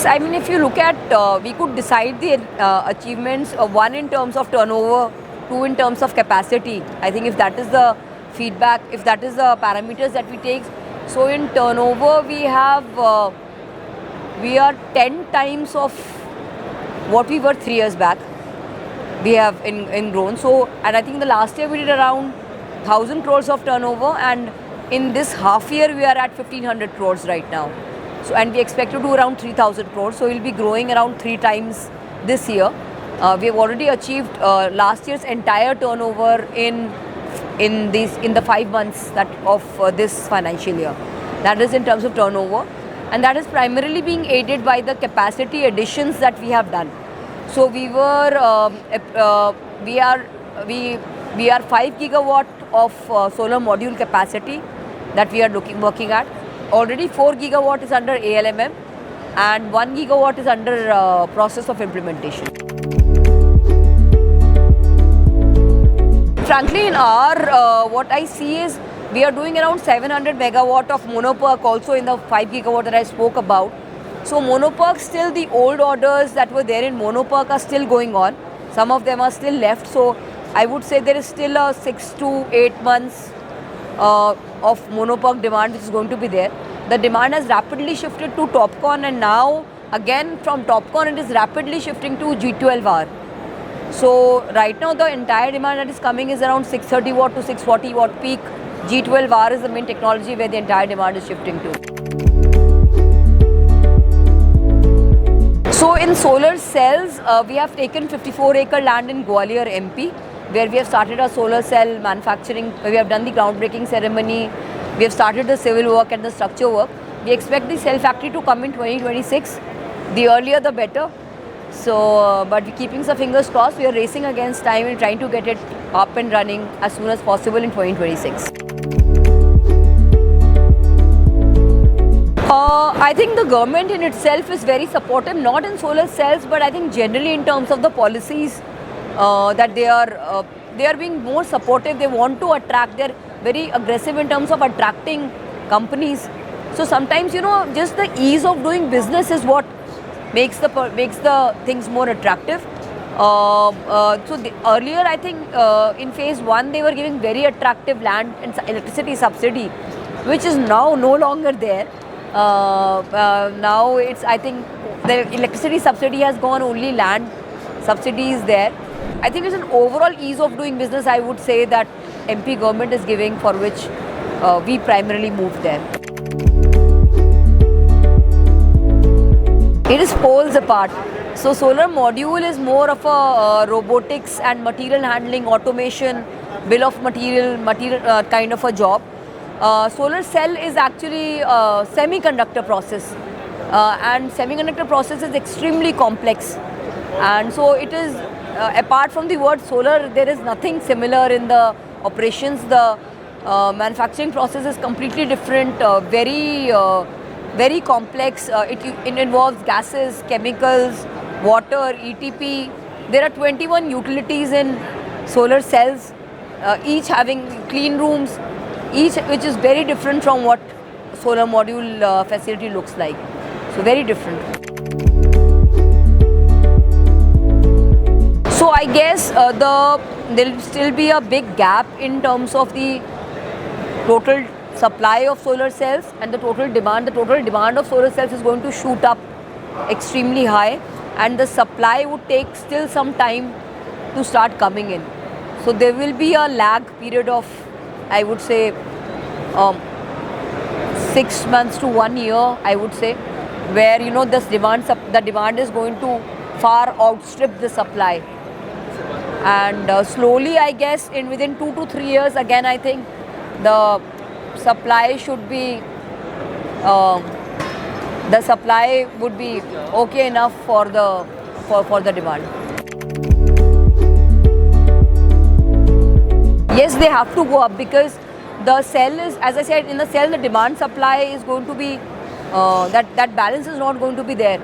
I mean, if you look at, we could decide the achievements, one in terms of turnover, two in terms of capacity. I think if that is the feedback, if that is the parameters that we take, so in turnover we are 10 times of what we were 3 years back. We have in grown. So, and I think the last year we did around 1,000 crores of turnover, and in this half year we are at 1,500 crores right now. So, and we expect to do around 3,000 crores. So, we'll be growing around 3 times this year. We have already achieved last year's entire turnover in the 5 months of this financial year. That is in terms of turnover, and that is primarily being aided by the capacity additions that we have done. So we are 5 gigawatt of solar module capacity that we are working at. Already 4 gigawatt is under ALMM, and 1 gigawatt is under process of implementation. Frankly, in our what I see is we are doing around 700 megawatt of monoPERC also in the 5 gigawatt that I spoke about. So monoPERC, still the old orders that were there in monoPERC are still going on. Some of them are still left. So I would say there is still a 6 to 8 months of monoPERC demand which is going to be there. The demand has rapidly shifted to TOPCon, and now again from TOPCon it is rapidly shifting to G12R. So right now the entire demand that is coming is around 630 watt to 640 watt peak. G12R is the main technology where the entire demand is shifting to. So in solar cells, we have taken 54-acre land in Gwalior, MP, where we have started our solar cell manufacturing. We have done the groundbreaking ceremony. We have started the civil work and the structure work. We expect the cell factory to come in 2026. The earlier the better. So, but we're keeping some fingers crossed. We are racing against time and trying to get it up and running as soon as possible in 2026. I think the government in itself is very supportive, not in solar cells, but I think generally in terms of the policies that they are being more supportive. They want to attract. They're very aggressive in terms of attracting companies. So sometimes, you know, just the ease of doing business is what makes the things more attractive. Earlier, I think in phase 1 they were giving very attractive land and electricity subsidy, which is now no longer there. Now I think the electricity subsidy has gone, only land subsidy is there. I think it's an overall ease of doing business, I would say, that MP government is giving, for which we primarily moved there. It is poles apart. So solar module is more of a robotics and material handling, automation, bill of material kind of a job. Solar cell is actually a semiconductor process, and semiconductor process is extremely complex, and so it is apart from the word solar, there is nothing similar in the operations. The manufacturing process is completely different, very complex. It involves gases, chemicals, water, ETP. There are 21 utilities in solar cells, each having clean rooms, which is very different from what solar module facility looks like. So very different. So I guess there will still be a big gap in terms of the total supply of solar cells and the total demand. The total demand of solar cells is going to shoot up extremely high, and the supply would take still some time to start coming in. So there will be a lag period of, I would say, 6 months to 1 year, I would say, where, you know, the demand is going to far outstrip the supply. And slowly, I guess, within 2 to 3 years, again, I think the supply should be, the supply would be okay enough for the demand. Yes, they have to go up, because the cell is, as I said, in the cell the demand supply is going to be, that balance is not going to be there.